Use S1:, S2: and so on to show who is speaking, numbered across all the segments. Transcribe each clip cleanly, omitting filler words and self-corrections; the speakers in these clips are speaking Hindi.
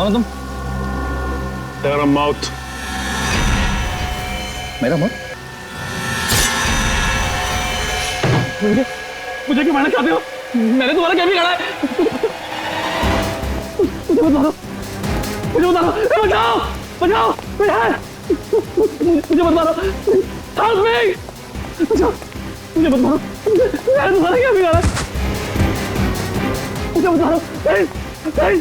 S1: कौन हो तुम?
S2: तेरा मौत।
S1: मेरा मौत? मुझे क्यों मारना चाहते हो? मैंने तुम्हारा क्या बिगाड़ा है? मुझे बता दो, मुझे बता दो, बचाओ, बचाओ, कोई है? मुझे बता दो, हेल्प मी, बचाओ, मुझे बता दो, मैंने तुम्हारा क्या बिगाड़ा है? मुझे बता दो, प्लीज, प्लीज,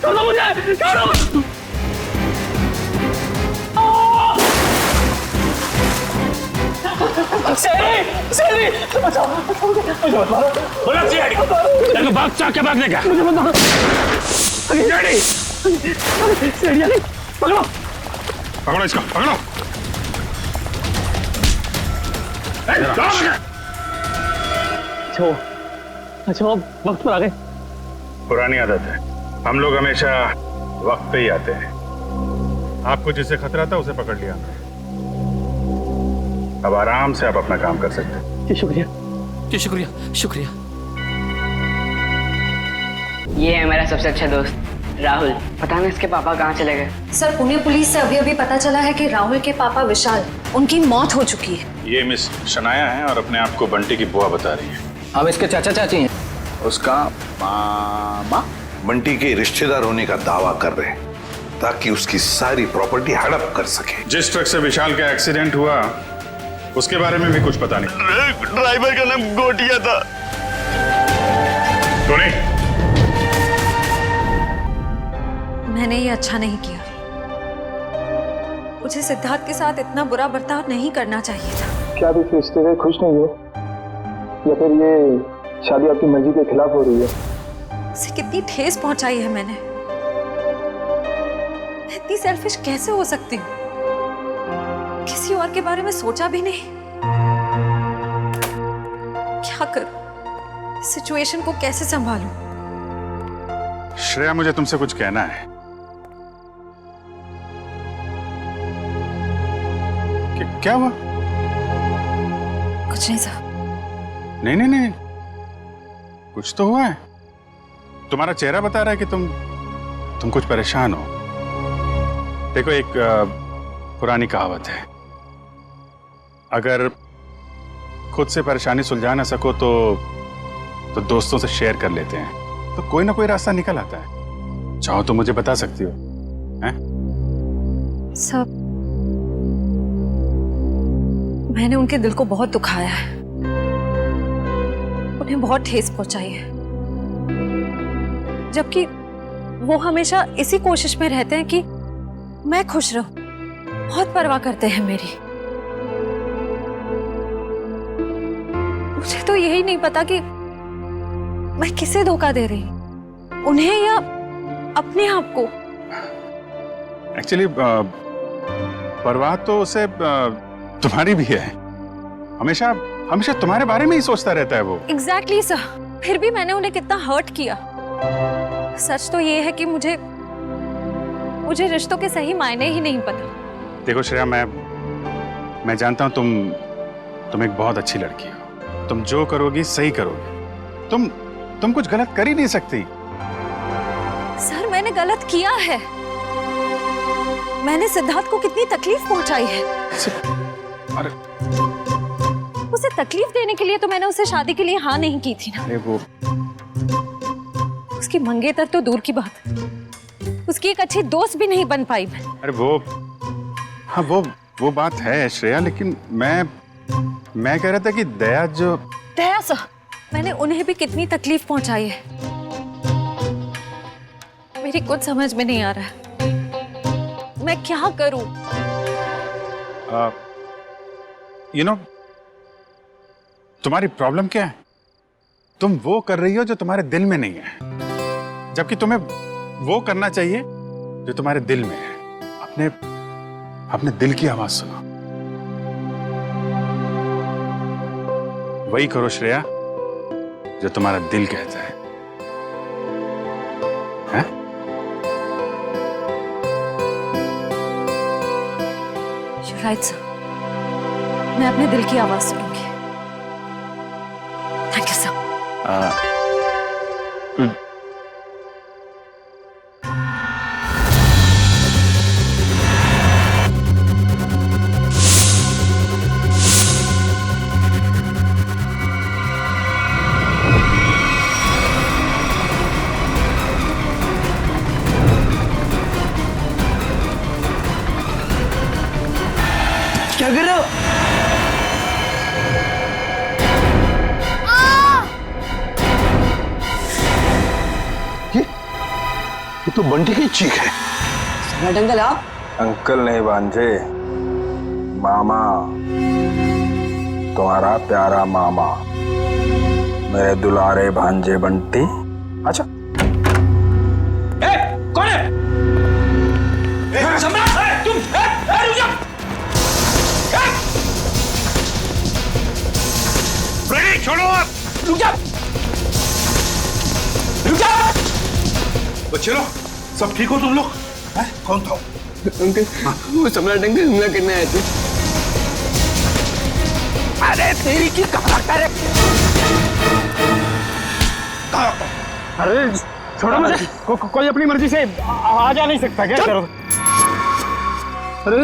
S1: छोड़ो मुझे, छोड़ो। शेरी, बचाओ, मुझे बता दो।
S2: बोला सीआईडी तेरे को भाग चाह के भागने का।
S1: मुझे बता दो।
S2: सीआईडी
S1: सीआईडी पकड़ो,
S2: पकड़ो इसको, पकड़ो।
S1: अच्छा वक्त पर आ गए।
S2: पुरानी आदत है, हम लोग हमेशा वक्त पे ही आते हैं। आपको जिससे खतरा था उसे पकड़ लिया, अब आराम से आप अपना काम कर सकते हैं।
S1: जी शुक्रिया,
S3: जी शुक्रिया, शुक्रिया।
S4: ये है मेरा सबसे अच्छा दोस्त राहुल। पता नहीं इसके पापा कहाँ चले गए।
S5: सर पुणे पुलिस से अभी अभी पता चला है कि राहुल के पापा विशाल, उनकी मौत हो चुकी है।
S2: ये मिस शनाया है और अपने आप को बंटी की बुआ बता रही है।
S3: हम इसके चाचा चाची हैं।
S6: उसका मामा बंटी के रिश्तेदार होने का दावा कर रहे हैं ताकि उसकी सारी प्रॉपर्टी हड़प कर सके।
S2: जिस ट्रक से विशाल का एक्सीडेंट हुआ उसके बारे में भी कुछ पता नहीं।
S6: ड्राइवर का नाम गोटिया था।
S2: टोनी,
S5: मैंने ये अच्छा नहीं किया। मुझे सिद्धार्थ के साथ इतना बुरा बर्ताव नहीं करना चाहिए था।
S7: क्या आप इस रिश्ते से खुश नहीं हो, या फिर ये शादी आपकी मर्जी के खिलाफ हो रही है?
S5: उसे कितनी ठेस पहुंचाई है मैंने। मैं इतनी सेल्फिश कैसे हो सकती हूँ? किसी और के बारे में सोचा भी नहीं। क्या करूं? इस सिचुएशन को कैसे संभालूं?
S2: श्रेया मुझे तुमसे कुछ कहना है। क्या हुआ?
S5: कुछ नहीं सर।
S2: नहीं नहीं नहीं, कुछ तो हुआ है। तुम्हारा चेहरा बता रहा है कि तुम कुछ परेशान हो। देखो, एक पुरानी कहावत है, अगर खुद से परेशानी सुलझा ना सको तो दोस्तों से शेयर कर लेते हैं, तो कोई ना कोई रास्ता निकल आता है। चाहो तो मुझे बता सकती हो। हैं?
S5: सब मैंने उनके दिल को बहुत दुखाया है, उन्हें बहुत ठेस पहुंचाई है, जबकि वो हमेशा इसी कोशिश में रहते हैं कि मैं खुश रहूं। बहुत परवाह करते हैं मेरी। मुझे तो यही नहीं पता कि मैं किसे धोखा दे रही हूं, उन्हें या अपने आप को।
S2: एक्चुअली परवाह तो उसे तुम्हारी भी है। हमेशा हमेशा तुम्हारे बारे में ही सोचता रहता है वो।
S5: Exactly sir. फिर भी मैंने उन्हें कितना हर्ट किया। सच तो ये है कि मुझे रिश्तों के सही मायने ही नहीं पता।
S2: देखो श्रेया, मैं जानता हूं तुम एक बहुत अच्छी लड़की हो। तुम जो करोगी सही करोगी। तुम कुछ गलत कर ही नहीं सकती।
S5: सर मैंने गलत किया है। मैंने सिद्धार्थ को कितनी तकलीफ पहुंचाई है।
S2: अरे
S5: उसे तकलीफ देने के लिए तो मैंने उसे शादी के लिए हाँ नहीं की थी ना।
S2: अरे वो
S5: उसकी मंगेतर तो दूर की बात, उसकी एक अच्छी दोस्त भी नहीं बन पाई मैं।
S2: अरे हाँ वो बात है श्रेया, लेकिन मैं कह रहा था कि
S5: दया सर, मैंने उन्हें भी कितनी तकलीफ पहुंचाई है। मेरी कुछ समझ में नहीं आ रहा है, मैं क्या करूं?
S2: तुम्हारी प्रॉब्लम क्या है? तुम वो कर रही हो जो तुम्हारे दिल में नहीं है, जबकि तुम्हें वो करना चाहिए जो तुम्हारे दिल में है। अपने दिल की आवाज सुनो। वही करो श्रेया जो तुम्हारा दिल कहता है। हैं?
S5: राइट सर, मैं अपने दिल की आवाज सुनूंगी। Thank you sir.
S3: क्या कर रहे हो?
S6: ये तो बंटी की चीख है।
S3: सम्राट अंकल आप?
S8: अंकल नहीं भांजे, मामा, तुम्हारा प्यारा मामा, मेरे दुलारे भांजे बंटी। अच्छा
S3: कौन है? सम्राट तुम रुक जाओ।
S6: फ्रेडी छोड़ो आप।
S3: रुक जाओ, रुक जाओ।
S6: बच्चे लोग सब ठीक हो तुम लोग? कौन था?
S3: अंकल वो सम्राट अंकल हमला करने आए थे। अरे तेरी की कहाँ है?
S1: अरे छोड़ो मुझे, कोई अपनी मर्जी से आ जा नहीं सकता क्या? करो। अरे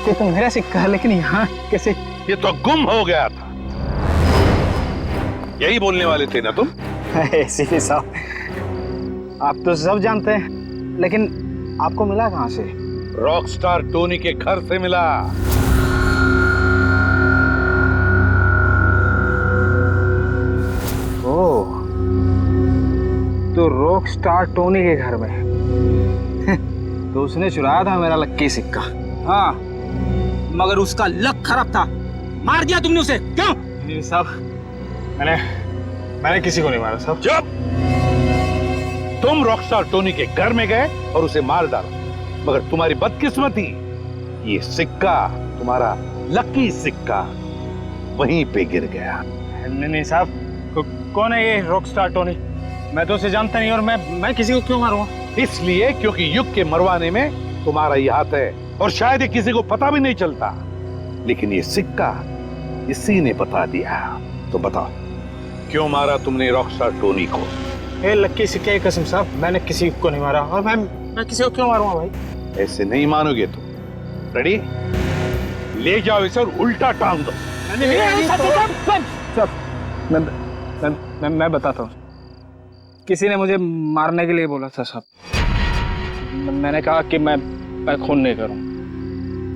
S1: ये तो मेरा सिक्का है, लेकिन यहाँ कैसे?
S6: ये तो गुम हो गया था। यही बोलने वाले थे ना तुम?
S1: सीपी साहब, आप तो सब जानते हैं, लेकिन आपको मिला कहाँ से?
S6: रॉकस्टार टोनी के घर से मिला।
S1: ओह, तो रॉक स्टार टोनी के घर में तो उसने चुराया था मेरा लक्की सिक्का।
S3: हाँ, मगर उसका लक खराब था, मार दिया तुमने उसे। क्यों?
S1: नहीं साहब, मैंने किसी को नहीं मारा साहब।
S6: जब तुम रॉकस्टार टोनी के घर में गए और उसे मार डाला, मगर तुम्हारी बदकिस्मती, ये सिक्का, तुम्हारा लकी सिक्का, वहीं पे गिर गया।
S1: नहीं साहब, कौन है ये रॉक स्टार टोनी? मैं तो उसे जानता नहीं, और मैं किसी को क्यों मारूंगा?
S6: इसलिए क्योंकि युग के मरवाने में तुम्हारा ही हाथ है, और शायद ये किसी को पता भी नहीं चलता। लेकिन ये सिक्का इसी ने बता दिया। तो बताओ, क्यों मारा तुमने रॉकस्टार टोनी को?
S1: ए लक्की सिक्के की कसम साहब, मैंने किसी को नहीं मारा, और मैं किसी को क्यों मारूंगा भाई?
S6: ऐसे नहीं मानोगे तुम। रेडी? ले जाओ इसे और उल्टा टांग दो।
S1: मैं बताता हूँ। किसी ने मुझे मारने के लिए बोला था साहब। मैंने कहा कि मैं खून नहीं करूँ,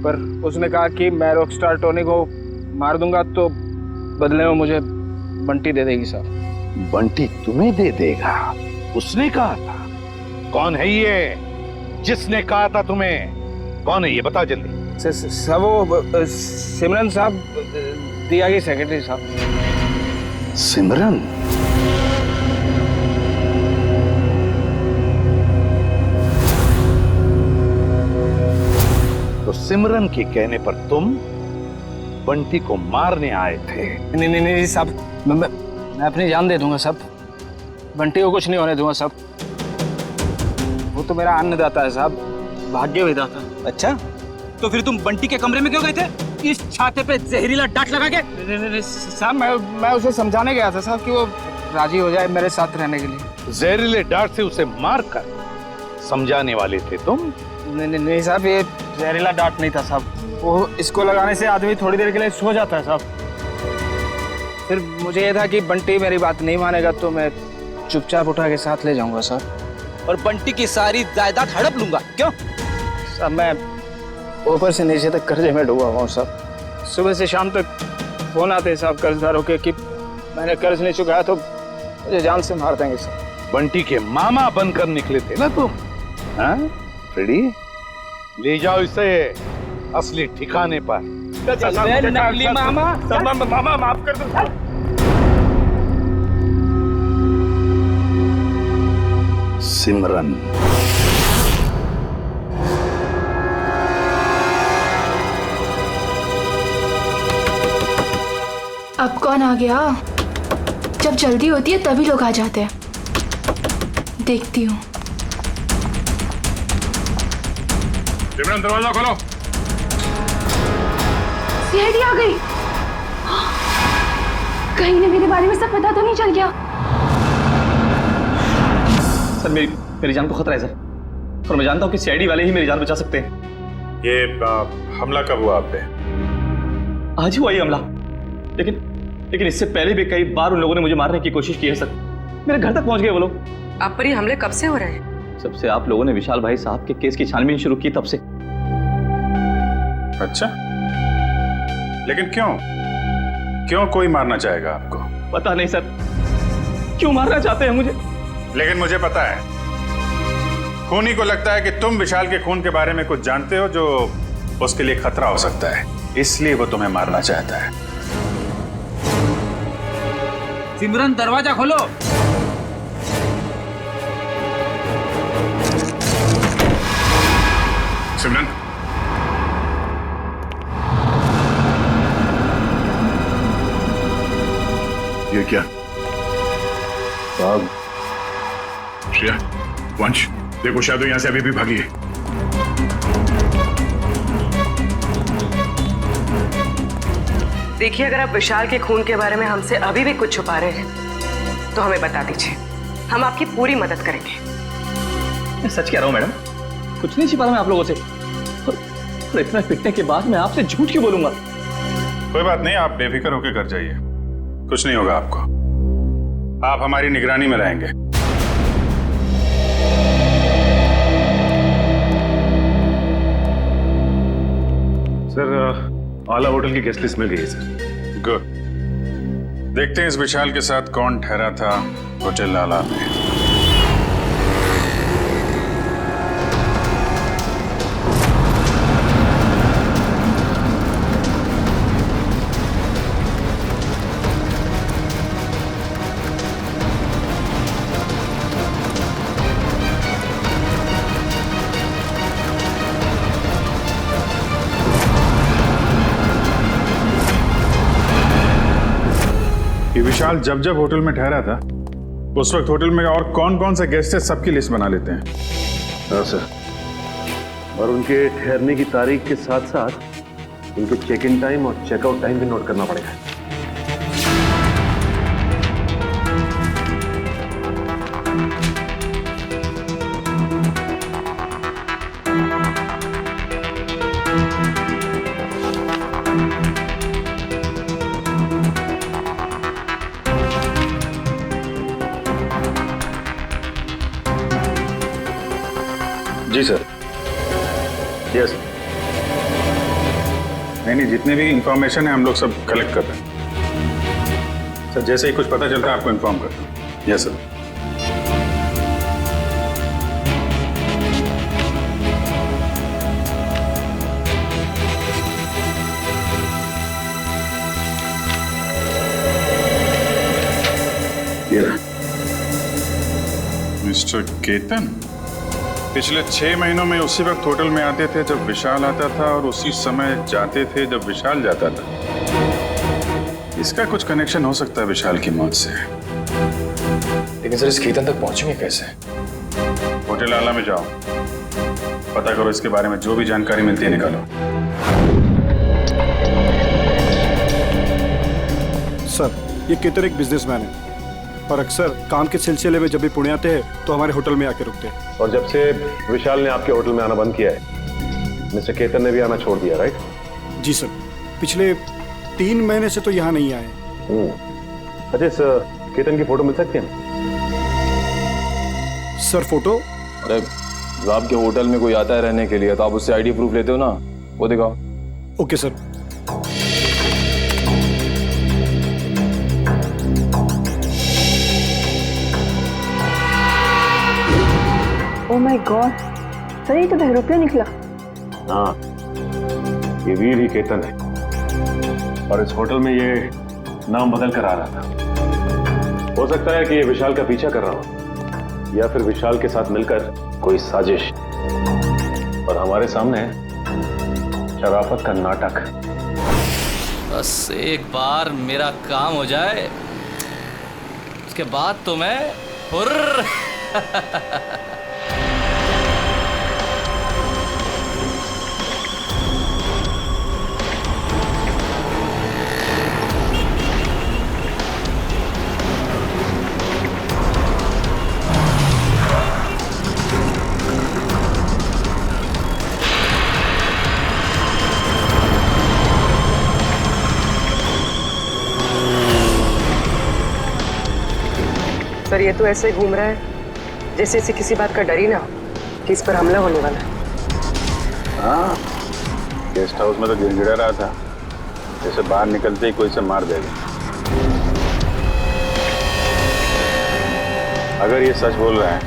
S1: पर उसने कहा कि मैं रॉकस्टार टोनी को मार दूंगा तो बदले में मुझे बंटी दे देगी साहब।
S6: बंटी तुम्हें दे देगा? उसने कहा था? कौन है ये जिसने कहा था तुम्हें? कौन है ये, बता जल्दी।
S1: सब वो सिमरन साहब, दिया की सेक्रेटरी साहब।
S6: सिमरन? तो सिमरन के कहने पर तुम बंटी को मारने आए थे?
S1: नहीं साहब, मैं अपनी जान दे दूंगा साहब। बंटी को कुछ नहीं होने दूंगा साहब। वो तो मेरा अन्नदाता है साहब, भाग्य विधाता।
S3: अच्छा, तो फिर तुम बंटी के कमरे में क्यों गए थे? इस छाते पे जहरीला डांट लगा के?
S1: नहीं साहब, मैं उसे समझाने गया था साहब कि वो राजी हो जाए मेरे साथ रहने के लिए।
S6: जहरीले डांट से उसे मार कर समझाने वाले थे तुम?
S1: नहीं साहब, ये जहरीला डांट नहीं था साहब। वो इसको लगाने से आदमी थोड़ी देर के लिए सो जाता है साहब। फिर मुझे ये था कि बंटी मेरी बात नहीं मानेगा तो मैं चुपचाप उठा के साथ ले जाऊंगा साहब,
S3: और बंटी की सारी जायदाद हड़प लूंगा। क्यों?
S1: साहब मैं ऊपर से नीचे तक कर्जे में डूबा हुआ हूँ साहब। सुबह से शाम तक फोन आते हैं साहब कर्जदारों के कि मैंने कर्ज नहीं चुकाया तो मुझे जान से मार देंगे साहब।
S6: बंटी के मामा बनकर निकले थे ना तुम? हाँ रेडी? ले जाओ इसे असली ठिकाने पर।
S3: नकली मामा।
S1: मामा माफ कर दो।
S6: सिमरन,
S9: अब कौन आ गया? जब जल्दी होती है तभी लोग आ जाते हैं। देखती हूँ।
S2: सिमरन दरवाजा खोलो।
S9: सीआईडी आ गई। कहीं ने मेरे बारे में सब पता तो नहीं चल गया?
S10: सर मेरी जान को खतरा है सर, और मैं जानता हूँ कि सीआईडी वाले ही मेरी जान बचा सकते हैं।
S2: ये हमला कब हुआ आप पे?
S10: आज ही हुआ ये हमला, लेकिन इससे पहले भी कई बार उन लोगों ने मुझे मारने की कोशिश की है सर। मेरे घर तक पहुंच गए वो लोग।
S11: आप पर ये हमले कब से हो रहे हैं?
S10: सबसे आप लोगों ने विशाल भाई साहब के केस की छानबीन शुरू की तब से।
S2: अच्छा, लेकिन क्यों? क्यों कोई मारना चाहेगा आपको?
S10: पता नहीं सर, क्यों मारना चाहते हैं मुझे?
S2: लेकिन मुझे पता है, खूनी को लगता है कि तुम विशाल के खून के बारे में कुछ जानते हो जो उसके लिए खतरा हो सकता है, इसलिए वो तुम्हें मारना चाहता है।
S3: सिमरन दरवाजा खोलो।
S2: सिमरन,
S11: ये क्या?
S6: साहब,
S11: श्रेया, वंश, देखो शायद यहां से अभी भी भागी है।
S12: देखिए, अगर आप विशाल के खून के बारे में हमसे अभी भी कुछ छुपा रहे हैं तो हमें बता दीजिए, हम आपकी पूरी मदद करेंगे।
S10: मैं सच कह रहा हूं मैडम, कुछ नहीं छिपा रहा मैं आप लोगों से। और इतना पिटने के बाद मैं आपसे झूठ क्यों बोलूंगा?
S2: कोई बात नहीं, आप बेफिक्र होकर घर जाइए, कुछ नहीं होगा आपको। आप हमारी निगरानी में रहेंगे।
S11: सर, आला होटल की गेस्ट लिस्ट मिल गई है सर।
S2: गुड। देखते हैं इस विशाल के साथ कौन ठहरा था होटल आला में। विशाल जब जब होटल में ठहरा था उस वक्त होटल में और कौन कौन से गेस्ट है सबकी लिस्ट बना लेते हैं।
S11: हाँ सर, और उनके ठहरने की तारीख के साथ साथ उनके चेक इन टाइम और चेकआउट टाइम भी नोट करना पड़ेगा।
S2: जी सर।
S11: यस।
S2: नहीं, जितने भी इंफॉर्मेशन है हम लोग सब कलेक्ट कर रहे हैं सर। जैसे ही कुछ पता चलता है आपको इन्फॉर्म करता हूँ। Yes sir. मिस्टर केतन पिछले 6 महीनों में उसी वक्त होटल में आते थे जब विशाल आता था और उसी समय जाते थे जब विशाल जाता था। इसका कुछ कनेक्शन हो सकता है विशाल की मौत से।
S13: लेकिन सर, इस केतन तक पहुंचेंगे कैसे?
S2: होटल आला में जाओ, पता करो इसके बारे में जो भी जानकारी मिलती है निकालो।
S14: सर, ये केतन एक बिजनेसमैन है और अक्सर काम के सिलसिले में जब भी पुणे आते हैं तो हमारे होटल में आके रुकते हैं।
S11: और जब से विशाल ने आपके होटल में आना बंद किया है, मिस्टर केतन ने भी आना छोड़ दिया, राइट?
S14: जी सर, पिछले 3 महीने से तो यहाँ नहीं आए।
S11: अच्छा सर, केतन की फोटो मिल सकती है?
S14: Sir photo?
S13: अरे जब आपके होटल में कोई आता है रहने के लिए तो आप उससे आईडी प्रूफ लेते हो ना, वो दिखाओ।
S14: Okay sir.
S12: Oh my God, sir ये तो बहरूपिया निकला।
S11: हाँ, ये वीर ही केतन है और इस होटल में ये नाम बदल कर आ रहा था। हो सकता है कि ये विशाल का पीछा कर रहा हो या फिर विशाल के साथ मिलकर कोई साजिश, और हमारे सामने शराफत का नाटक।
S15: बस एक बार मेरा काम हो जाए, उसके बाद तो मैं हुर्र।
S12: सर, ये तो ऐसे घूम रहा है जैसे इसे किसी बात का डर ही ना हो कि इस पर हमला होने वाला है।
S11: हाँ,
S2: गेस्ट हाउस में तो गिड़गिड़ा रहा था, जैसे बाहर निकलते ही कोई से मार देगा। अगर ये सच बोल रहा है,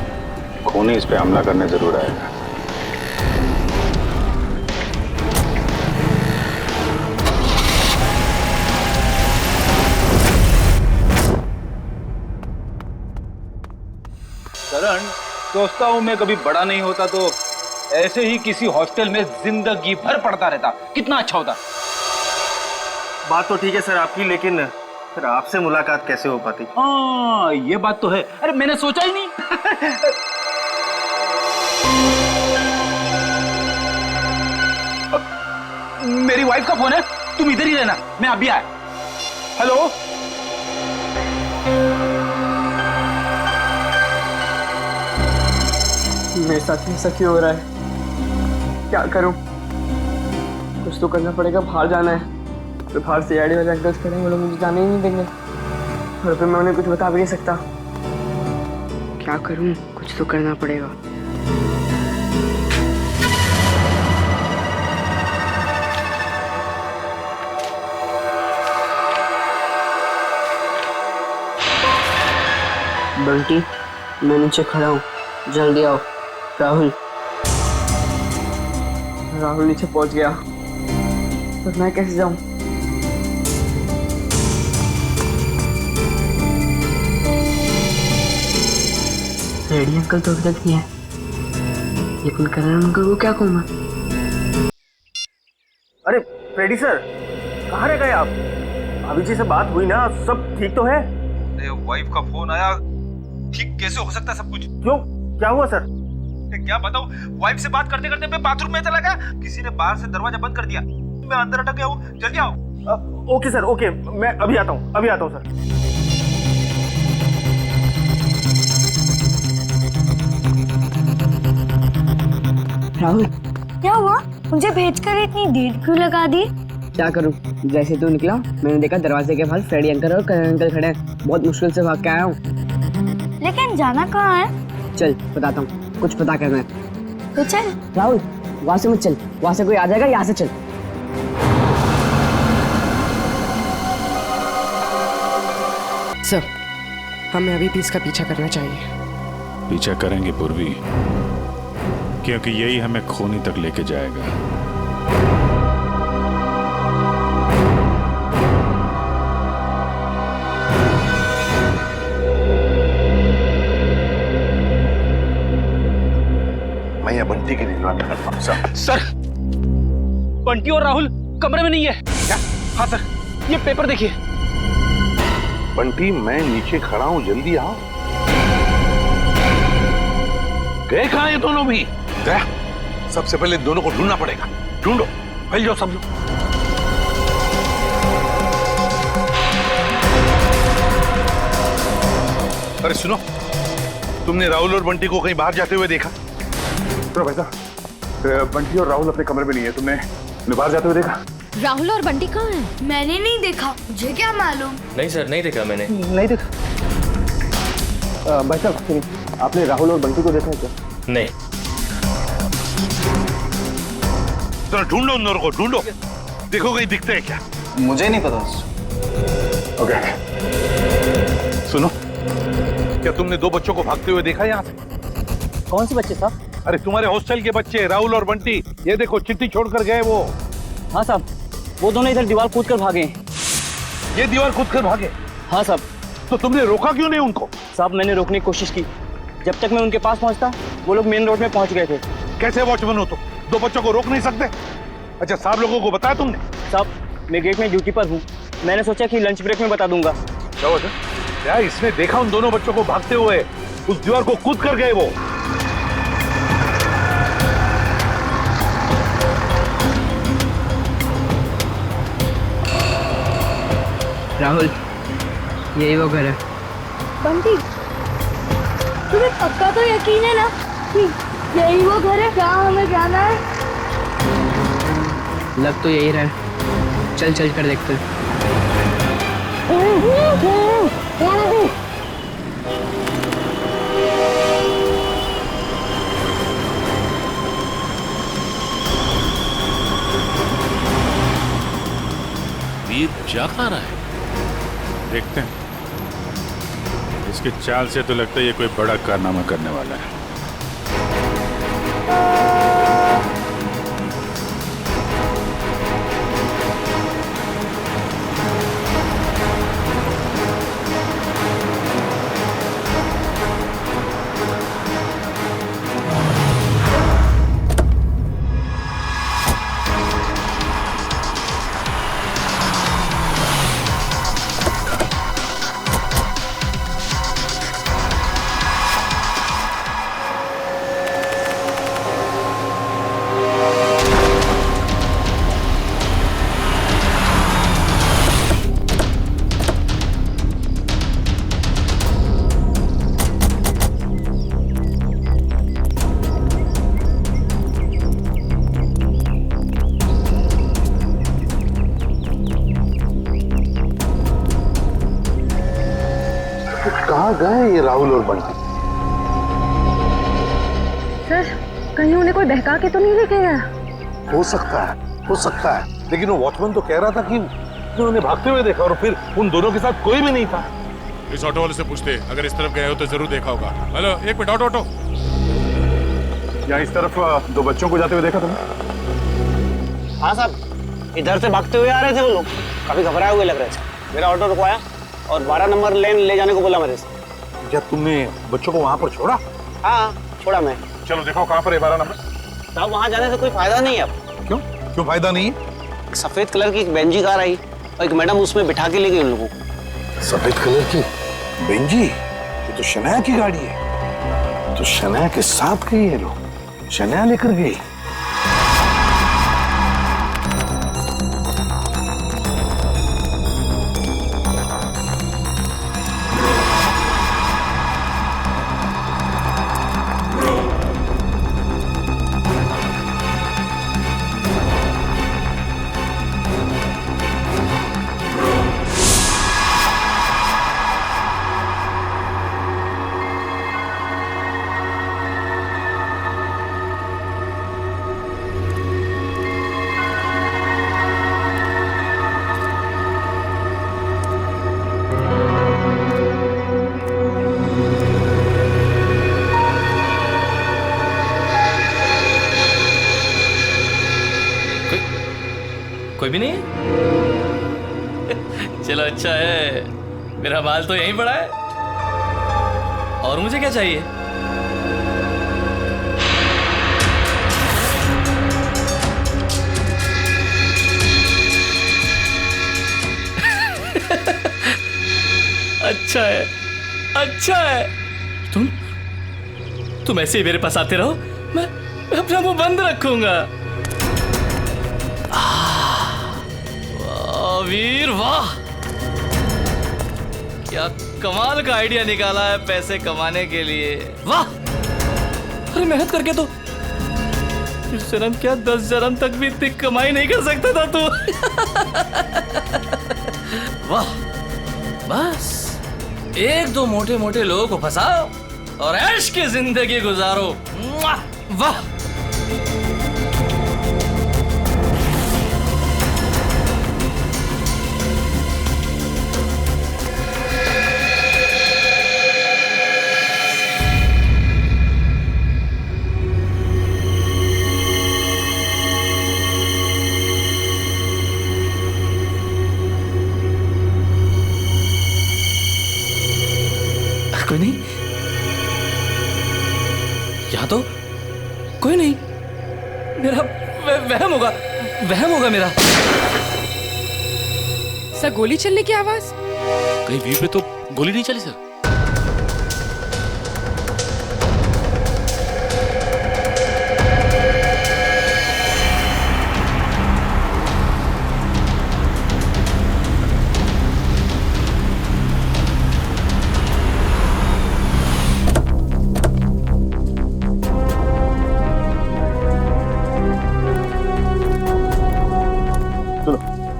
S2: खूनी इस पे हमला करने जरूर आएगा।
S3: करण, सोचता हूँ मैं कभी बड़ा नहीं होता तो ऐसे ही किसी हॉस्टल में जिंदगी भर पढ़ता रहता, कितना अच्छा होता।
S10: बात तो ठीक है सर आपकी, लेकिन फिर आपसे मुलाकात कैसे हो पाती?
S3: हाँ, ये बात तो है। अरे मैंने सोचा ही नहीं। मेरी वाइफ का फोन है, तुम इधर ही रहना, मैं अभी आया। हेलो।
S4: मेरे साथ ऐसा क्यों हो रहा है? क्या करूं? कुछ तो करना पड़ेगा। बाहर जाना है, तो बाहर से आईडी वाले अंकल्स खड़े हैं, वो लोग मुझे जाने ही नहीं देंगे। और फिर मैं उन्हें कुछ बता भी नहीं सकता। क्या करूं? कुछ तो करना पड़ेगा। बंटी, मैं नीचे खड़ा हूँ, जल्दी आओ। राहुल नीचे पहुंच गया, पर मैं कैसे जाऊं? रेडी अंकल तो अभी तक नहीं है, लेकिन करण अंकल को क्या कहूँ मैं?
S10: अरे फ्रेडी सर, कहाँ रह गए आप? अभी जी से बात हुई ना, सब ठीक तो है?
S3: वाइफ का फोन आया, ठीक कैसे हो सकता है सब कुछ?
S10: क्यों, क्या हुआ सर?
S3: क्या बताऊं, वाइफ से बात करते करते मैं बाथरूम में चला गया, किसी ने बाहर से दरवाजा बंद कर दिया, मैं अंदर अटक गया हूँ। जल्दी आओ।
S10: ओके सर, ओके, मैं अभी आता हूँ सर।
S5: राहुल, क्या हुआ? मुझे भेजकर इतनी देर क्यों लगा दी?
S4: क्या करूं? जैसे तू निकला, मैंने देखा दरवाजे के पास फ्रेडी अंकल और करण अंकल खड़े हैं। बहुत मुश्किल से भाग के आया हूँ।
S5: लेकिन जाना कहाँ है?
S4: चल बताता हूँ, कुछ पता करना है।
S5: तो चल।
S4: राहुल, वहां से मत चल, वहां से कोई आ जाएगा, यहाँ से चल।
S12: सर, हमें अभी भी इसका पीछा करना चाहिए।
S2: पीछा करेंगे पूर्वी, क्योंकि यही हमें खूनी तक लेके जाएगा।
S6: मैं ये बंटी की निगरानी करता हूं।
S3: सर, बंटी और राहुल कमरे में नहीं है। क्या? हाँ सर, ये पेपर देखिए।
S6: बंटी, मैं नीचे खड़ा हूं, जल्दी आओ। गए कहां ये दोनों भी? गया, सबसे पहले दोनों को ढूंढना पड़ेगा। ढूंढो, फैल जाओ सब लोग। अरे सुनो, तुमने राहुल और बंटी को कहीं बाहर जाते हुए देखा?
S14: तो भाई साहब, बंटी और राहुल अपने कमरे में नहीं है, तुमने बाहर जाते हुए देखा?
S5: राहुल और बंटी कहाँ हैं?
S9: मैंने नहीं देखा, मुझे क्या मालूम?
S13: नहीं सर, नहीं देखा मैंने।
S10: नहीं देखा। भाई साहब, आपने राहुल और बंटी को देखा है क्या?
S13: नहीं।
S6: तो ढूंढो उन दोनों को, ढूंढो, देखो कहीं दिखते हैं क्या?
S10: मुझे नहीं पता।
S6: ओके, सुनो, क्या तुमने दो बच्चों को भागते हुए देखा यहाँ से?
S10: कौन से बच्चे साहब?
S6: अरे तुम्हारे हॉस्टल के बच्चे, राहुल और बंटी। ये देखो, चिट्ठी छोड़कर गए वो।
S10: हाँ साहब, वो दोनों इधर दीवार कूद कर भागे।
S6: ये दीवार कूद कर भागे?
S10: हाँ साहब।
S6: तो तुमने रोका क्यों नहीं उनको?
S10: साहब, मैंने रोकने की कोशिश की, जब तक मैं उनके पास पहुंचता वो लोग मेन रोड में पहुंच गए थे।
S6: कैसे वॉचमैन हो तुम? दो बच्चों को रोक नहीं सकते? अच्छा, साहब लोगों को बताया तुमने?
S10: साहब, मैं गेट में ड्यूटी पर हूँ, मैंने सोचा कि लंच ब्रेक में बता दूंगा।
S6: क्या इसने देखा उन दोनों बच्चों को भागते हुए? उस दीवार को कूद कर गए वो।
S4: राहुल, यही वो घर है।
S9: बंटी, तुम्हें पक्का तो यकीन है ना कि यही वो घर है जहाँ हमें जाना है?
S4: लग तो यही रहा है, चल चल कर देखते हैं।
S11: वीर क्या खा रहा है?
S2: देखते हैं। इसकी चाल से तो लगता है ये कोई बड़ा कारनामा करने वाला है।
S6: कहाँ गए ये राहुल और बंटी?
S9: सर कहीं उन्हें कोई बहका के तो नहीं लेके गया?
S6: हो सकता है, लेकिन वो वॉचमैन तो कह रहा था कि उन्होंने भागते हुए देखा और फिर उन दोनों के साथ कोई भी नहीं था।
S11: इस ऑटो वाले से पूछते, अगर इस तरफ गए हो तो जरूर देखा होगा। हेलो, एक मिनट, ऑटो।
S14: यहाँ इस तरफ दो बच्चों को जाते हुए देखा तुमने?
S16: हाँ साहब, इधर से भागते हुए आ रहे थे वो लोग, काफी घबराए हुए लग रहे थे। मेरा ऑटो रुकवाया और 12 नंबर लेन ले जाने को बोला मेरे से।
S6: क्या तुमने बच्चों को वहां पर छोड़ा?
S16: हाँ छोड़ा मैं।
S6: चलो देखो कहाँ पर है 12 नंबर।
S16: साहब वहाँ जाने से कोई फायदा नहीं है अब।
S6: क्यों फायदा नहीं है?
S16: एक सफेद कलर की एक बेंजी कार आई और एक मैडम उसमें बिठा के ले गई उन लोगों को।
S6: सफेद कलर की बेंजी? ये तो शनाया की गाड़ी है। तो शनाया के साथ गई है लोग, शनाया लेकर गई।
S15: कोई भी नहीं है? चलो अच्छा है, मेरा माल तो यहीं पड़ा है। और मुझे क्या चाहिए? अच्छा है। तुम ऐसे ही मेरे पास आते रहो, मैं अपना मुंह बंद रखूंगा। वीर वाह, क्या कमाल का आइडिया निकाला है पैसे कमाने के लिए। वाह, अरे मेहनत करके तो इस जन्म क्या 10 जन्म तक भी इतनी कमाई नहीं कर सकता था तू। वाह, बस एक दो मोटे मोटे लोगों को फंसाओ और ऐश की जिंदगी गुजारो। वाह, कोई नहीं, यहाँ तो कोई नहीं। मेरा वहम होगा मेरा।
S17: सर गोली चलने की आवाज?
S11: कहीं वीर पे तो गोली नहीं चली सर।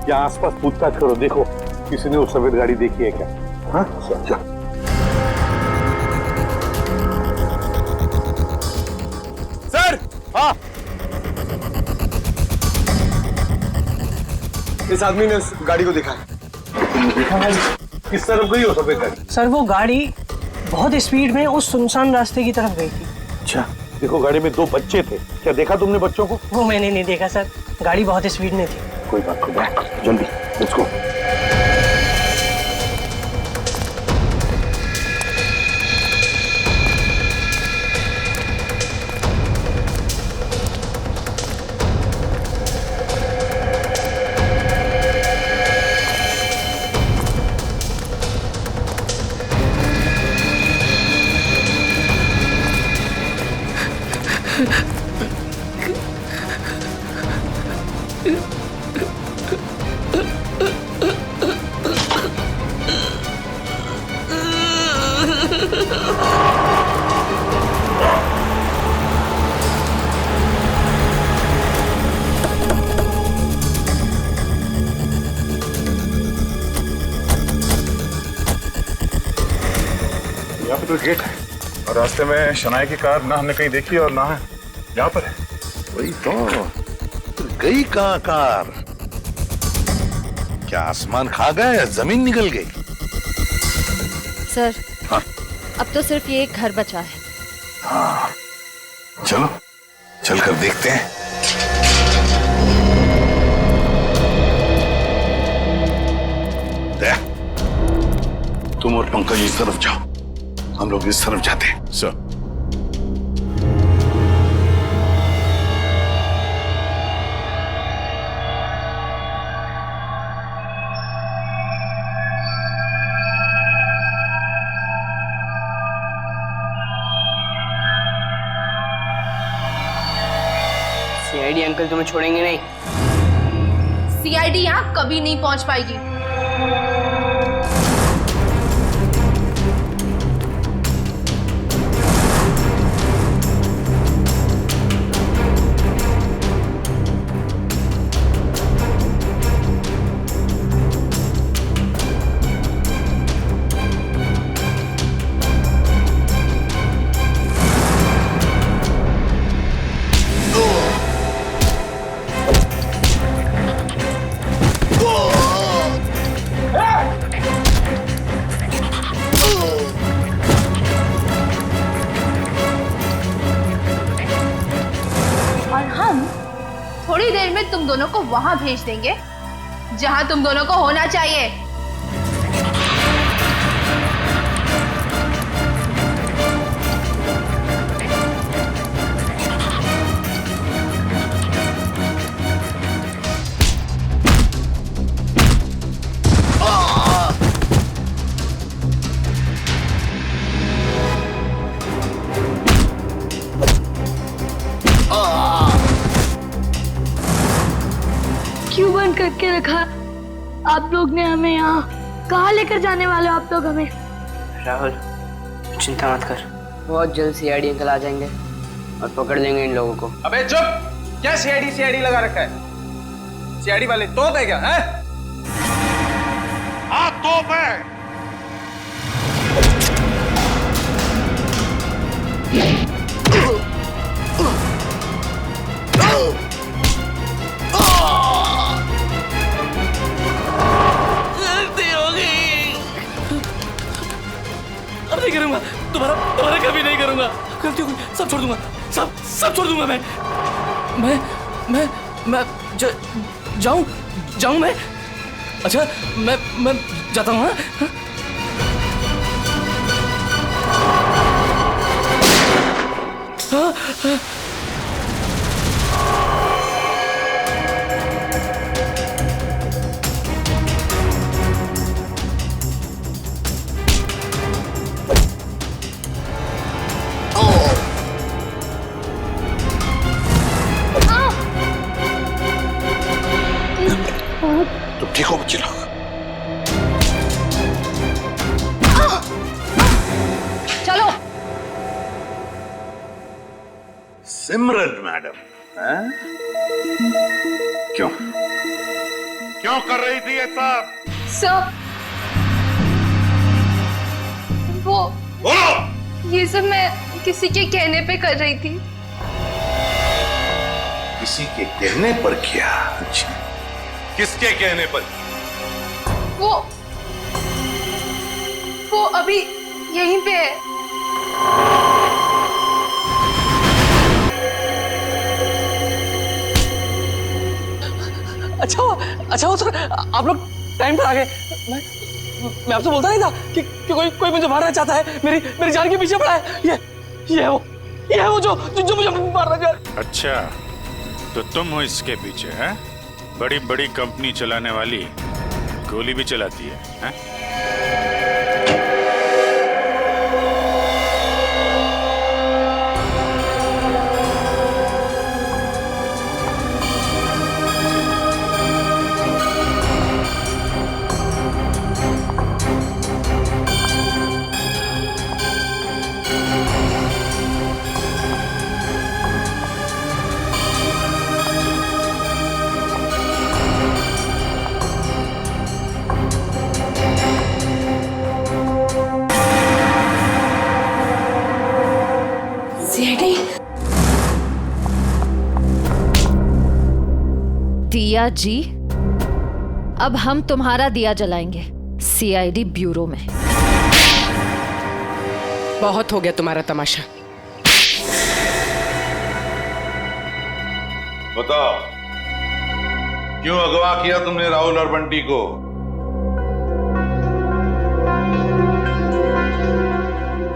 S6: यहाँ आसपास पूछताछ करो, देखो किसी ने वो सफेद गाड़ी देखी है क्या? हाँ चल।
S11: सर, हाँ
S14: इस आदमी ने उस गाड़ी को देखा है।
S6: देखा भाई, किस तरफ गई हो सफेद गाड़ी?
S16: सर वो गाड़ी बहुत स्पीड में उस सुनसान रास्ते की तरफ गई थी।
S6: अच्छा, देखो गाड़ी में 2 बच्चे थे, क्या देखा तुमने बच्चों को?
S16: वो मैंने नहीं देखा सर, गाड़ी बहुत स्पीड में थी।
S6: कोई बात नहीं, जल्दी लेट्स गो।
S11: यहाँ पे तो गेट है और रास्ते में शनाया की कार ना हमने कहीं देखी और ना है यहाँ पर है।
S6: वही तो गई कहाँ कार? क्या आसमान खा गया या जमीन निकल गई?
S5: सर
S6: हाँ?
S5: अब तो सिर्फ ये एक घर बचा है।
S6: हाँ, चलो चलकर देखते हैं। दया, तुम और पंकज इस तरफ जाओ, हम लोग इस तरफ जाते हैं। सर
S4: सीआईडी अंकल तुम्हें छोड़ेंगे नहीं।
S9: सीआईडी यहाँ कभी नहीं पहुंच पाएगी। थोड़ी देर में तुम दोनों को वहां भेज देंगे जहां तुम दोनों को होना चाहिए। क्यों बंद करके रखा आप लोग ने हमें यहाँ? कहाँ लेकर जाने वाले हो आप लोग हमें?
S4: राहुल चिंता मत कर, बहुत जल्द सीआईडी अंकल आ जाएंगे और पकड़ लेंगे इन लोगों को।
S3: अबे चुप! क्या सीआईडी लगा रखा है? सीआईडी वाले तोप है क्या? है?
S6: हाँ तोप है।
S15: अब नहीं करूंगा, दोबारा कभी नहीं करूंगा। गलती हो गई, सब छोड़ दूंगा, सब छोड़ दूंगा मैं जाऊं मैं? अच्छा मैं जाता हूँ। हाँ?
S6: तुम ठीक हो बच्चे लोग?
S9: चलो।
S6: सिमरन मैडम, क्यों कर रही थी ये सब?
S9: वो ये सब मैं किसी के कहने पे कर रही थी।
S6: किसी के कहने पर किया? अच्छा, किसके कहने पर?
S9: वो अभी यहीं पे है।
S10: अच्छा वो सर, आप लोग टाइम पर आ गए। मैं आपसे बोलता नहीं था कि कोई मुझे मारना चाहता है, मेरी जान के पीछे पड़ा है। ये है वो जो मुझे मारना चाह रहा है।
S2: अच्छा, तो तुम हो इसके पीछे, हैं? बड़ी बड़ी कंपनी चलाने वाली गोली भी चलाती है, हैं?
S5: दिया जी, अब हम तुम्हारा दिया जलाएंगे सीआईडी ब्यूरो में।
S17: बहुत हो गया तुम्हारा तमाशा।
S6: बताओ, क्यों अगवा किया तुमने राहुल और बंटी को?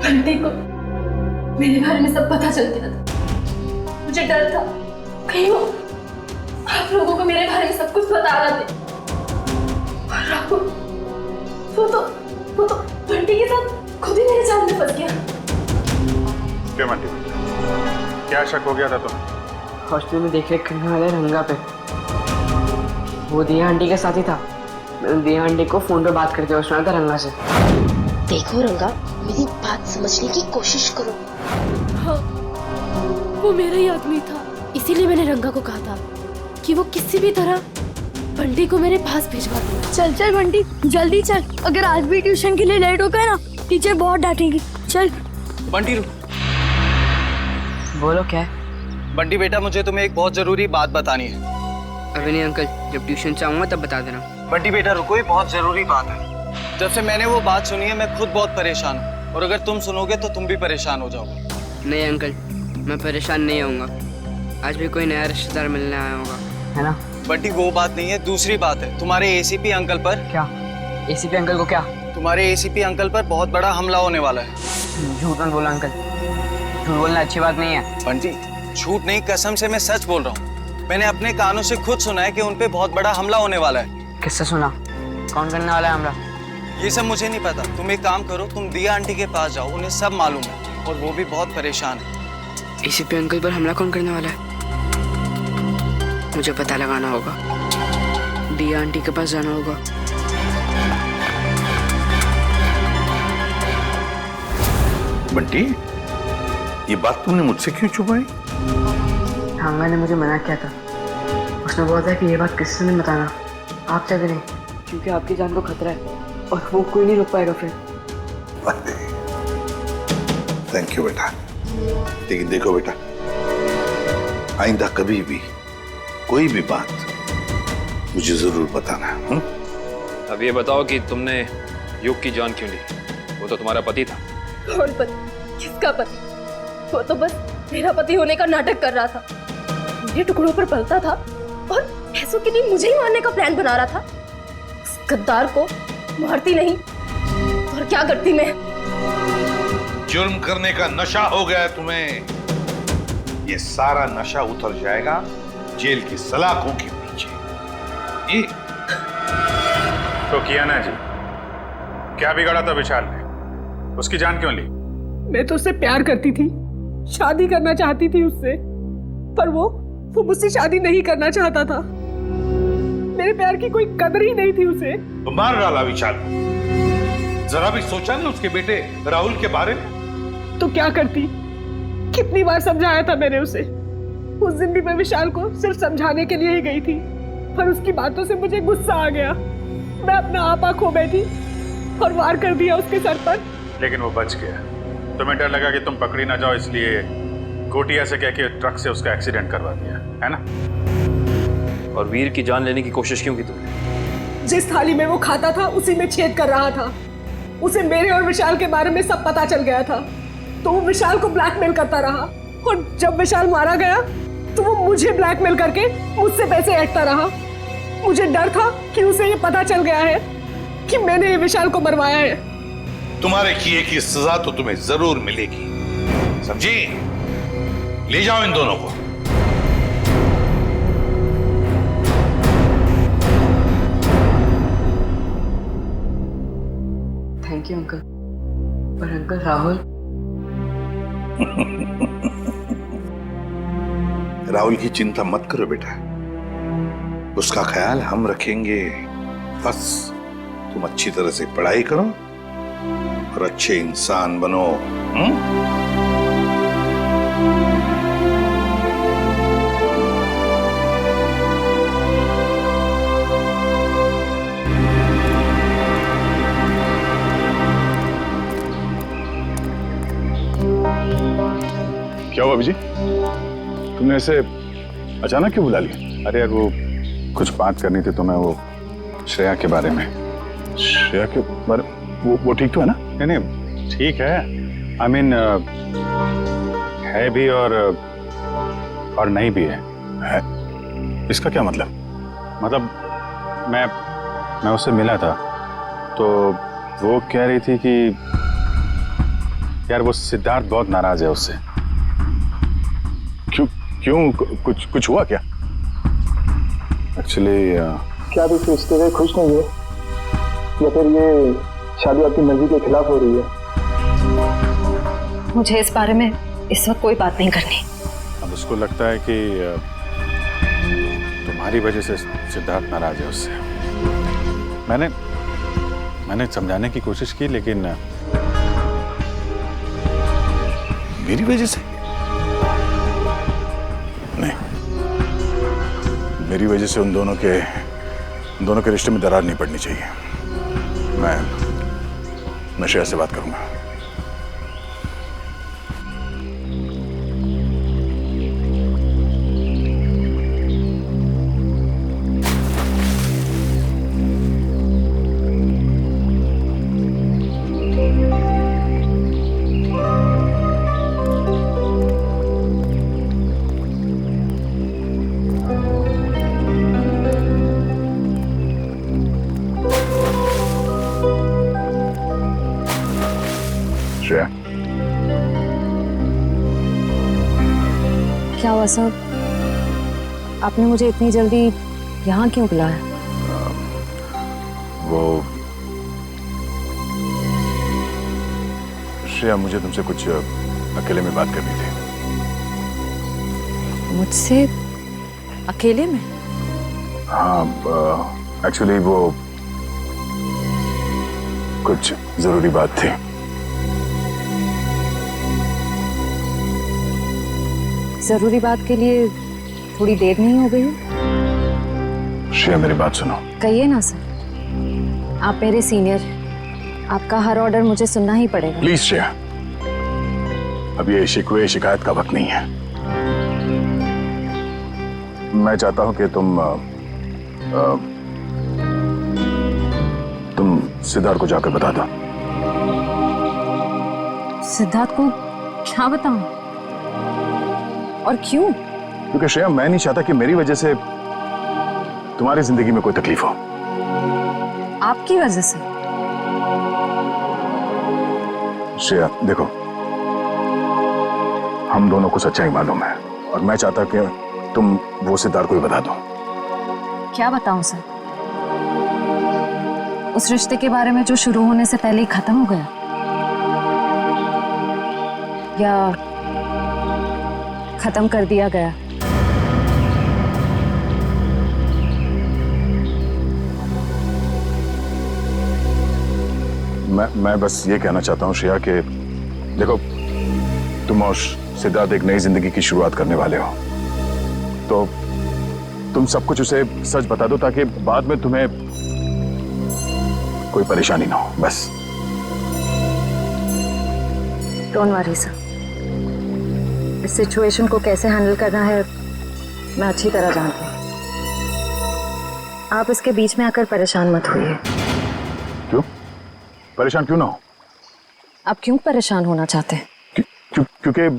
S9: बंटी को मेरे बारे में सब पता चल गया था। मुझे डर था कहीं वो आप लोगों को मेरे बारे में सब कुछ बता रहा थे। और राहुल वो तो बंटी के साथ खुद ही मेरे जाल में फंस गया।
S2: क्यों बंटी, क्या शक हो गया था तुम्हें?
S4: हॉस्टल में देख रेख करने वाले रंगा पे वो दिया आंटी के साथ ही था। मैंने दिया आंटी को फोन पे बात करते हुए सुना था रंगा से।
S18: देखो रंगा, मेरी बात समझने की कोशिश करो।
S9: हाँ, वो मेरा ही आदमी था, इसीलिए मैंने रंगा को कहा था कि वो किसी भी तरह बंटी को मेरे पास भिजवा दे। चल बंटी, जल्दी चल। अगर आज भी ट्यूशन के लिए लेट हो गया ना, टीचर बहुत डांटेगी। चल
S15: बंटी,
S4: बोलो क्या है?
S15: बंटी बेटा, मुझे तुम्हें एक बहुत जरूरी बात बतानी है।
S4: अभी नहीं अंकल, जब ट्यूशन से आऊंगा तब बता देना।
S15: बंटी बेटा रुको, ये बहुत जरूरी बात है। जब से मैंने वो बात सुनी है, मैं खुद बहुत परेशान हूँ, और अगर तुम सुनोगे तो तुम भी परेशान हो जाओगे।
S4: नहीं अंकल, मैं परेशान नहीं होऊंगा। आज भी कोई नया रिश्तेदार मिलने आया होगा, है ना?
S15: बंटी वो बात नहीं है, दूसरी बात है। तुम्हारे एसीपी अंकल पर।
S4: क्या? एसीपी अंकल को क्या?
S15: तुम्हारे एसीपी अंकल पर बहुत बड़ा हमला होने वाला है।
S4: झूठ मत बोला अंकल, झूठ बोलना अच्छी बात नहीं है।
S15: बंटी झूठ नहीं, कसम से मैं सच बोल रहा हूँ। मैंने अपने कानों से खुद सुना है कि उन पे बहुत बड़ा हमला होने वाला है।
S4: किससे सुना? कौन करने वाला है हमला?
S15: ये सब मुझे नहीं पता। तुम एक काम करो, तुम दिया आंटी के पास जाओ, उन्हें सब मालूम है, और वो भी बहुत परेशान है।
S4: एसीपी अंकल पर हमला कौन करने वाला है? मुझे पता लगाना होगा। दिया आंटी के पास जाना होगा।
S6: बंटी, ये बात तुमने मुझसे क्यों छुपाई?
S4: ठांगा ने मुझे मना किया था। उसने बोला था कि ये बात किसी से नहीं बताना, आप चाहे नहीं, क्योंकि आपकी जान को खतरा है और वो कोई नहीं रोक पाएगा फिर।
S6: थैंक यू बेटा। लेकिन देखो बेटा, आइंदा कभी भी कोई भी बात मुझे जरूर बताना।
S13: अब ये बताओ कि तुमने युग की जान क्यों ली? वो तो तुम्हारा पति था।
S9: कौन पति? किसका पति? वो तो बस मेरा पति होने का नाटक कर रहा था, मेरे टुकड़ों पर पलता था और पैसों के लिए मुझे ही मारने का प्लान बना रहा था। उस गद्दार को मारती नहीं और क्या करती मैं?
S6: जुर्म करने का नशा हो गया है तुम्हें। ये सारा नशा उतर जाएगा जेल की सलाखों के पीछे। ये
S2: तो किया ना जी, क्या बिगाड़ा था विशाल ने? उसकी जान क्यों ली?
S17: मैं तो उससे प्यार करती थी, शादी करना चाहती थी उससे, पर वो मुझसे शादी नहीं करना चाहता था। मेरे प्यार की कोई कदर ही नहीं थी उसे।
S6: तो मार डाला विशाल को। जरा भी सोचा नहीं उसके बेटे राहुल के बारे में?
S17: तो क्या करती? कितनी बार समझाया था मैंने उसे। उस दिन भी मैं विशाल को सिर्फ समझाने के लिए ही गई थी, पर उसकी बातों से मुझे गुस्सा आ गया। मैं अपना आपा खो बैठी और वार कर दिया उसके सर पर।
S2: लेकिन वो बच गया। तुम्हें डर लगा कि तुम पकड़ी ना जाओ, इसलिए कोटिया से कह के ट्रक से उसका एक्सीडेंट करवा दिया, है ना?
S15: और वीर की जान लेने की कोशिश क्यों की तुमने?
S17: जिस थाली में वो खाता था उसी में छेद कर रहा था। उसे मेरे और विशाल के बारे में सब पता चल गया था, तो वो विशाल को ब्लैकमेल करता रहा, और जब विशाल मारा गया तो वो मुझे ब्लैकमेल करके मुझसे पैसे ऐंठता रहा। मुझे डर था कि उसे ये पता चल गया है कि मैंने ये विशाल को मरवाया है।
S6: तुम्हारे किए की सजा तो तुम्हें जरूर मिलेगी, समझी? ले जाओ इन दोनों को।
S4: Thank you uncle. पर अंकल राहुल
S6: राहुल की चिंता मत करो बेटा, उसका ख्याल हम रखेंगे। बस तुम अच्छी तरह से पढ़ाई करो और अच्छे इंसान बनो।
S2: क्या हुआ अभिजी? तुमने ऐसे अचानक क्यों बुला लिया? अरे यार वो कुछ बात करनी थी तुम्हें, वो श्रेया के बारे में। श्रेया के बारे वो ठीक तो है ना? नहीं नहीं ठीक है, आई मीन है भी और नहीं भी है। इसका क्या मतलब? मतलब मैं उससे मिला था तो वो कह रही थी कि यार वो सिद्धार्थ बहुत नाराज है उससे। क्यों कुछ हुआ क्या? एक्चुअली
S7: क्या आप इस रिश्ते से खुश नहीं है, या फिर ये शादी आपकी मर्जी के खिलाफ हो रही है?
S5: मुझे इस बारे में इस वक्त कोई बात नहीं करनी।
S2: अब उसको लगता है कि तुम्हारी वजह से सिद्धार्थ नाराज है उससे। मैंने समझाने की कोशिश की, लेकिन
S6: मेरी वजह से नहीं, मेरी वजह से उन दोनों के रिश्ते में दरार नहीं पड़नी चाहिए। मैं श्रेया से बात करूंगा। श्रेया,
S5: क्या हुआ साहब? आपने मुझे इतनी जल्दी यहाँ क्यों बुलाया?
S2: वो श्रेया, मुझे तुमसे कुछ अकेले में बात करनी थी।
S5: मुझसे अकेले में?
S2: हाँ, एक्चुअली वो कुछ जरूरी बात थी।
S5: जरूरी बात के लिए थोड़ी देर नहीं हो गई?
S2: श्रेया, मेरी बात सुनो।
S5: कहिए ना सर, आप मेरे सीनियर, आपका हर ऑर्डर मुझे सुनना ही पड़ेगा।
S2: प्लीज श्रेया, अब ये शिकवे शिकायत का वक्त नहीं है। मैं चाहता हूं कि तुम सिद्धार्थ को जाकर बता दो।
S5: सिद्धार्थ को क्या बताऊं? और क्यों?
S2: क्योंकि श्रेया, मैं नहीं चाहता कि मेरी वजह से तुम्हारी जिंदगी में कोई तकलीफ हो।
S5: आपकी वजह से?
S2: श्रेया देखो, हम दोनों को सच्चाई मालूम है और मैं चाहता कि तुम वो सिद्धार्थ को ही बता दो।
S5: क्या बताऊं सर? उस रिश्ते के बारे में जो शुरू होने से पहले ही खत्म हो गया, या खत्म कर दिया गया?
S2: मैं बस ये कहना चाहता हूँ श्रेया कि देखो, तुम और सिद्धार्थ एक नई जिंदगी की शुरुआत करने वाले हो, तो तुम सब कुछ उसे सच बता दो ताकि बाद में तुम्हें कोई परेशानी ना हो। बस
S5: डोंट वरी सर, इस सिचुएशन को कैसे हैंडल करना है मैं अच्छी तरह जानती हूँ। आप इसके बीच में आकर परेशान मत होइए।
S8: क्यों? परेशान क्यों ना हो?
S5: आप क्यों परेशान होना चाहते हैं?
S8: क्योंकि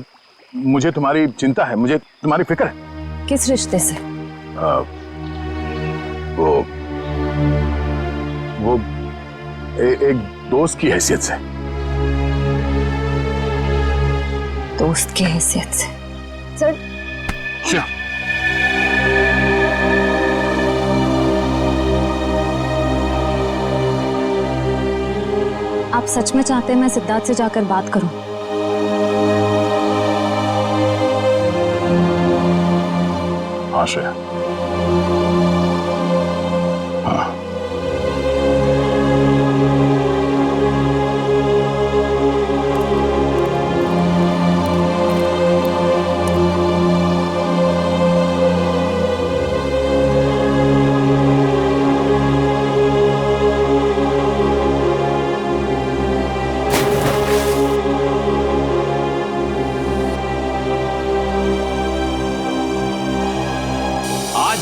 S8: मुझे तुम्हारी चिंता है, मुझे तुम्हारी फिक्र है।
S5: किस रिश्ते से?
S8: वो एक दोस्त की हैसियत से।
S5: दोस्त की हैसियत से? सर आप सच में चाहते हैं मैं सिद्धार्थ से जाकर बात करूं?
S8: हाँ श्रेया, हाँ।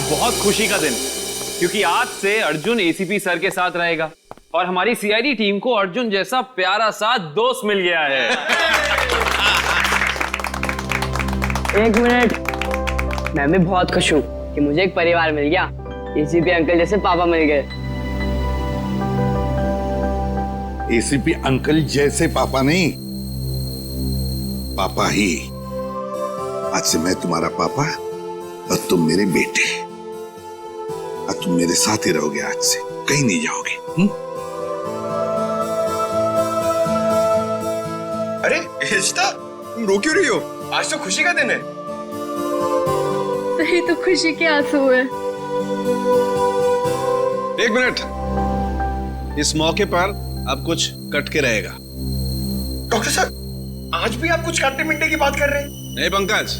S19: बहुत खुशी का दिन, क्योंकि आज से अर्जुन एसीपी सर के साथ रहेगा और हमारी सीआईडी टीम को अर्जुन जैसा प्यारा सा दोस्त मिल गया है।
S4: एक मिनट, मैं भी बहुत खुश हूँ कि मुझे एक परिवार मिल गया। एसीपी अंकल जैसे पापा मिल गए।
S6: एसीपी अंकल जैसे पापा नहीं, पापा ही। आज से मैं तुम्हारा पापा और तुम मेरे बेटे। और तुम मेरे साथ ही रहोगे, आज से कहीं नहीं जाओगे।
S3: अरे रिश्ता, तुम रो क्यों रही हो? आज तो खुशी का दिन है।
S9: सही तो खुशी के आंसू है।
S20: एक मिनट, इस मौके पर अब कुछ कटके रहेगा।
S3: डॉक्टर साहब, आज भी आप कुछ काटने मिटने की बात कर रहे हैं?
S20: नहीं पंकज,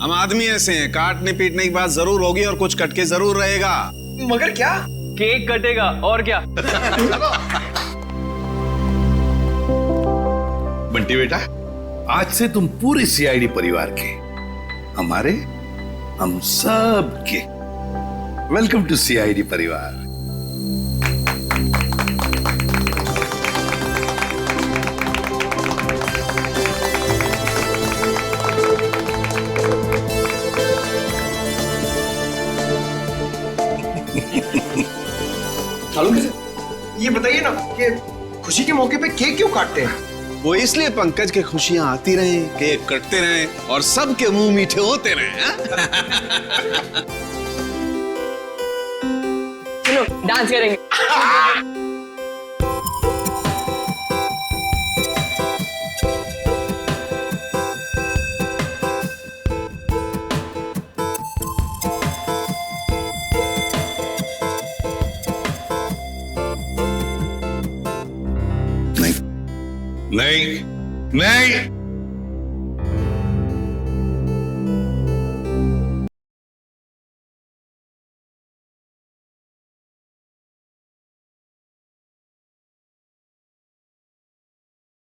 S20: हम आदमी ऐसे हैं, काटने पीटने की बात जरूर होगी और कुछ कटके जरूर रहेगा।
S3: मगर क्या?
S19: केक कटेगा और क्या।
S6: बंटी बेटा, आज से तुम पूरे सीआईडी परिवार के, हमारे, हम सब के वेलकम टू सीआईडी परिवार।
S3: चालू कैसे? ये बताइए ना कि खुशी के मौके पे केक क्यों काटते हैं?
S20: वो इसलिए पंकज के खुशियां आती रहे, केक कटते रहे और सबके मुंह मीठे होते रहे।
S4: चलो डांस करेंगे।
S6: नहीं नहीं,